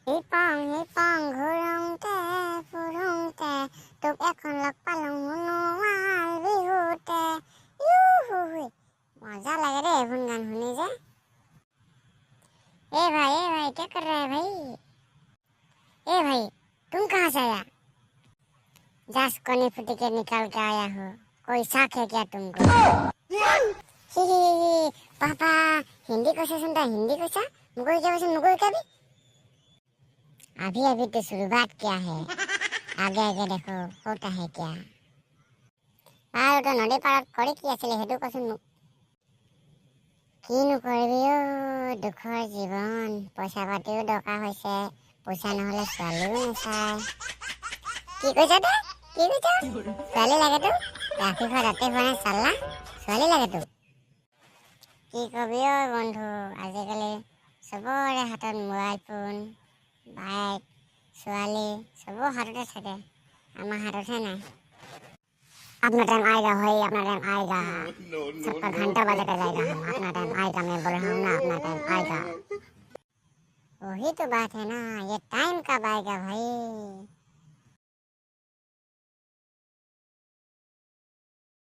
হিপং ঘূৰোঁতে ফুৰোঁতে তোক এখন লগ পালোঁ সোণোৱাল বিহুতে। ইউহুই मजा लगे रे एवन गान सुनी जे। ए भाई क्या कर रहा है भाई? ए भाई तुम कहाँ से आया? जस कोनी फुटी के निकल के आया हो, कोई शक है क्या तुमको? ही पापा हिंदी कैसे सुनता है? हिंदी कैसा मुगल क्या वैसे मुगल क्या भी अभी अभी तो शुरुआत किया है, आगे आगे देखो होता है क्या। আর ওটা নদী পাৰত কৰি কি আছিলে সেইটো কচোন মোক। কিনো কৰিবি অ' দুখৰ জীৱন, পইচা পাতিও দৰকাৰ হৈছে, পইচা নহ'লে ছোৱালীও নাচায়। কি কৈছ তই? কি কৈছ? ছোৱালী লাগে তোক? ৰাতি খোৱা ৰাতি খোৱা নাই চাল্লা, ছোৱালী লাগে তোক? কি কবি অ' বন্ধু, আজিকালি চবৰে হাতত মোবাইল ফোন, বাইক, ছোৱালী চবৰ হাততে থাকে, আমাৰ হাততহে নাই। अपना टाइम आएगा भाई, अपना टाइम आएगा। सबका घंटा बजाते जाएगा हम, अपना टाइम आएगा। मैं बोल रहा हूँ ना, अपना टाइम आएगा। वही तो बात है ना, ये टाइम कब आएगा भाई?